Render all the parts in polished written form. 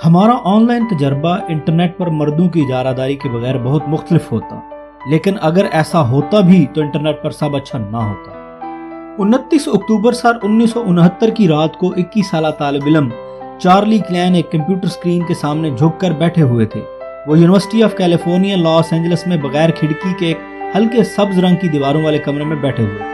ہمارا on line تجربہ internet پر مردوں کی اجارہ کے بغیر بہت مختلف ہوتا، لیکن اگر ایسا ہوتا بھی تو انٹرنیٹ پر سب اچھا نہ ہوتا۔ 29 اکتوبر سال 1969 کی رات کو 21 سالہ طالب علم چارلی کلین ایک کمپیوٹر سکرین کے سامنے جھک کر بیٹھے ہوئے تھے۔ وہ University of California Los Angeles میں بغیر کھڑکی کے ایک ہلکے سبز رنگ کی دیواروں والے کمرے میں بیٹھے ہوئے تھے۔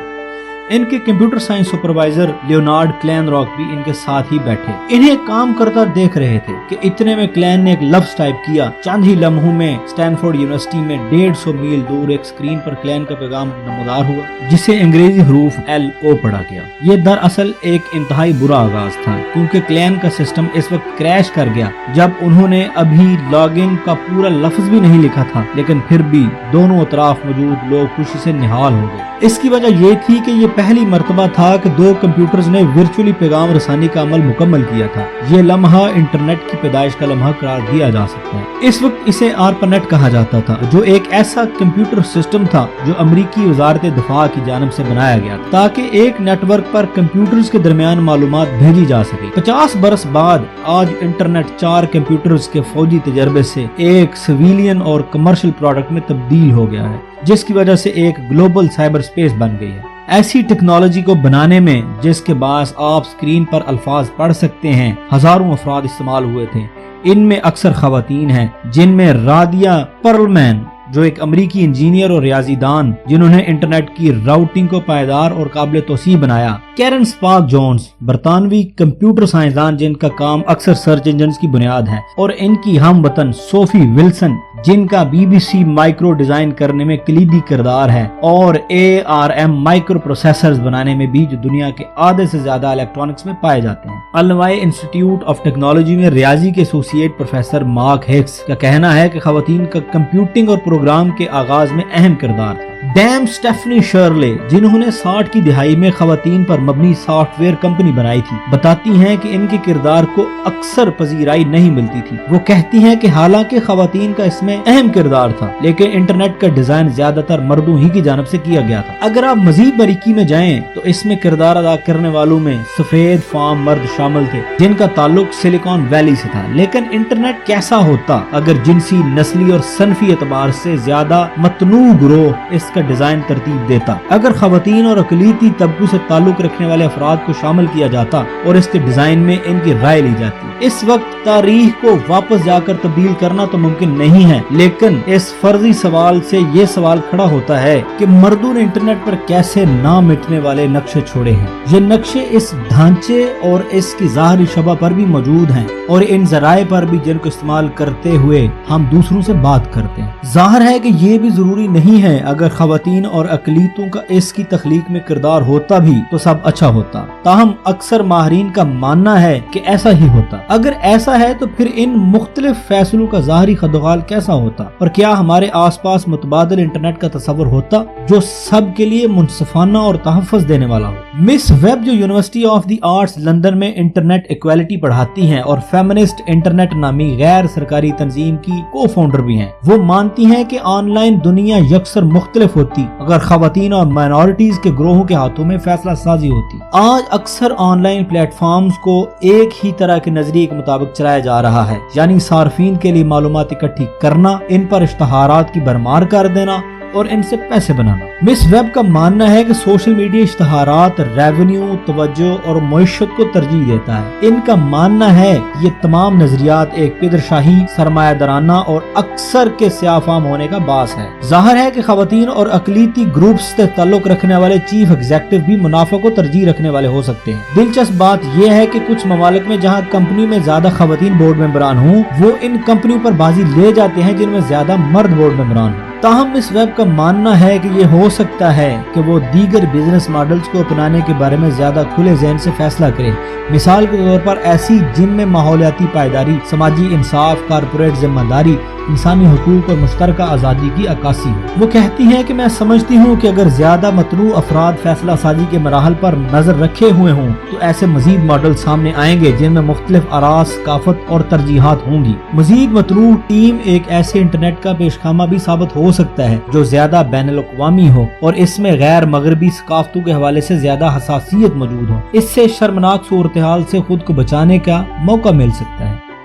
ان کے computer science supervisor Leonard clean rock بھی ان کے ساتھ ہی بیٹھے انہیں کام کرتا دیکھ رہے تھے کہ اتنے میں کلین نے ایک لفظ ٹائپ کیا۔ چند ہی لمحوں میں اسٹینفورڈ یونیورسٹی میں 150 میل دور ایک سکرین پر کلین کا پیغام نمودار ہوا، جسے انگریزی حروف LO پڑھا گیا۔ یہ دراصل ایک انتہائی برا آغاز تھا، کیونکہ کلین کا سسٹم اس وقت کریش کر گیا جب انہوں نے ابھی لاگ ان کا پورا لفظ بھی نہیں لکھا تھا، لیکن پھر بھی دونوں اطراف موجود لوگ خوشی سے نہال ہو گئے۔ اس کی وجہ یہ تھی کہ یہ پہلی مرتبہ تھا کہ دو کمپیوٹرز نے ورچولی پیغام رسانی کا عمل مکمل کیا تھا۔ یہ لمحہ انٹرنیٹ کی پیدائش کا لمحہ قرار دیا جا سکتا ہے۔ اس وقت اسے ARPANET کہا جاتا تھا، جو ایک ایسا کمپیوٹر سسٹم تھا جو امریکی وزارت دفاع کی جانب سے بنایا گیا تھا تاکہ ایک نیٹ ورک پر کمپیوٹرز کے درمیان معلومات بھیجی جا سکے۔ 50 برس بعد آج انٹرنیٹ 4 کمپیوٹرز کے فوجی تجربے سے ایک سویلین اور کمرشل پروڈکٹ میں تبدیل ہو گیا ہے، جس کی وجہ سے ایک گلوبل سائبر سپیس بن گئی ہے۔ ایسی ٹیکنالوجی کو بنانے میں جس کے باعث آپ سکرین پر الفاظ پڑھ سکتے ہیں ہزاروں افراد استعمال ہوئے تھے۔ ان میں اکثر خواتین ہیں، جن میں رادیا پرلمین جو ایک امریکی انجینئر اور ریاضی دان جنہوں نے انٹرنیٹ کی راؤٹنگ کو پائیدار اور قابل توسیع بنایا، کیرن سپاک جونز برطانوی کمپیوٹر سائنسدان جن کا کام اکثر سرچ انجنز کی بنیاد ہے، اور ان کی ہم وطن سوفی ولسن جن کا BBC مائکرو ڈیزائن کرنے میں کلیدی کردار ہے، اور ARM مائکرو پروسیسرز بنانے میں بھی جو دنیا کے آدھے سے زیادہ الیکٹرانکس میں پائے جاتے ہیں۔ النوائی انسٹیٹیوٹ آف ٹیکنالوجی میں ریاضی کے ایسوسیٹ پروفیسر مارک ہکس کا کہنا ہے کہ خواتین کا کمپیوٹنگ اور پروگرام کے آغاز میں اہم کردار تھا۔ ڈیم اسٹیفنی شرلے جنہوں نے 60 کی دہائی میں خواتین پر مبنی سافٹ ویئر کمپنی بنائی تھی، بتاتی ہیں کہ ان کے کردار کو اکثر پذیرائی نہیں ملتی تھی۔ وہ کہتی ہیں کہ حالانکہ خواتین کا اس میں اہم کردار تھا، لیکن انٹرنیٹ کا ڈیزائن زیادہ تر مردوں ہی کی جانب سے کیا گیا تھا۔ اگر آپ مزید باریکی میں جائیں تو اس میں کردار ادا کرنے والوں میں سفید فام مرد شامل تھے جن کا تعلق سلیکان ویلی سے تھا۔ لیکن انٹرنیٹ کیسا ہوتا اگر جنسی، نسلی اور صنفی اعتبار سے زیادہ متنوع گروہ اس کا ڈیزائن ترتیب دیتا؟ اگر خواتین اور اقلیتی طبقوں سے تعلق رکھنے والے افراد کو شامل کیا جاتا اور اس کے ڈیزائن میں ان کی رائے لی جاتی؟ اس وقت تاریخ کو واپس جا کر تبدیل کرنا تو ممکن نہیں ہے، لیکن اس فرضی سوال سے یہ سوال کھڑا ہوتا ہے کہ مردوں نے انٹرنیٹ پر کیسے نہ مٹنے والے نقشے چھوڑے ہیں۔ یہ نقشے اس ڈھانچے اور اس کی ظاہری شبہ پر بھی موجود ہیں، اور ان ذرائع پر بھی جن کو استعمال کرتے ہوئے ہم دوسروں سے بات کرتے ہیں۔ ظاہر ہے کہ یہ بھی ضروری نہیں ہے، اگر خواتین اور اقلیتوں کا اس کی تخلیق میں کردار ہوتا بھی تو سب اچھا ہوتا۔ تاہم اکثر ماہرین کا ماننا ہے کہ ایسا ہی ہوتا۔ اگر ایسا ہے تو پھر ان مختلف فیصلوں کا ظاہری خدوخال کیسا ہوتا، اور کیا ہمارے آس پاس متبادل انٹرنیٹ کا تصور ہوتا جو سب کے لیے منصفانہ اور تحفظ دینے والا ہو؟ مس ویب جو university of the arts London میں انٹرنیٹ ایکویلٹی پڑھاتی ہیں اور فیمنسٹ انٹرنیٹ نامی غیر سرکاری تنظیم کی کو فاؤنڈر بھی ہیں، وہ مانتی ہیں کہ آن لائن دنیا یکسر مختلف ہوتی اگر خواتین اور مائنورٹیز کے گروہوں کے ہاتھوں میں فیصلہ سازی ہوتی۔ آج اکثر آن لائن پلیٹ فارمز کو ایک ہی طرح کے نظریے کے مطابق چلایا جا رہا ہے، یعنی صارفین کے لیے معلومات اکٹھی کرنا، ان پر اشتہارات کی بھرمار کر دینا اور ان سے پیسے بنانا۔ مس ویب کا ماننا ہے کہ سوشل میڈیا اشتہارات، ریونیو، توجہ اور معیشت کو ترجیح دیتا ہے۔ ان کا ماننا ہے کہ یہ تمام نظریات ایک پدرشاہی، سرمایہ دارانہ اور اکثر کے سیاہ فام ہونے کا باعث ہے۔ ظاہر ہے کہ خواتین اور اقلیتی گروپس سے تعلق رکھنے والے چیف ایگزیکٹو بھی منافع کو ترجیح رکھنے والے ہو سکتے ہیں۔ دلچسپ بات یہ ہے کہ کچھ ممالک میں جہاں کمپنی میں زیادہ خواتین بورڈ ممبران ہوں، وہ ان کمپنیوں پر بازی لے جاتے ہیں جن میں زیادہ مرد بورڈ ممبران ہوں۔ تاہم اس ویب کا ماننا ہے کہ یہ ہو سکتا ہے کہ وہ دیگر بزنس ماڈلز کو اپنانے کے بارے میں زیادہ کھلے ذہن سے فیصلہ کرے، مثال کے طور پر ایسی جن میں ماحولیاتی پائیداری، سماجی انصاف، کارپوریٹ ذمہ داری، انسانی حقوق اور مشترکہ آزادی کی عکاسی ہے۔ وہ کہتی ہیں کہ میں سمجھتی ہوں کہ اگر زیادہ متنوع افراد فیصلہ سازی کے مراحل پر نظر رکھے ہوئے ہوں تو ایسے مزید ماڈل سامنے آئیں گے جن میں مختلف آراء، ثقافت اور ترجیحات ہوں گی۔ مزید متنوع ٹیم ایک ایسے انٹرنیٹ کا پیش خامہ بھی ثابت ہو سکتا ہے جو زیادہ بین الاقوامی ہو اور اس میں غیر مغربی ثقافتوں کے حوالے سے زیادہ حساسیت موجود ہو۔ اس سے شرمناک صورتحال سے خود کو بچانے کا موقع مل سکتا ہے۔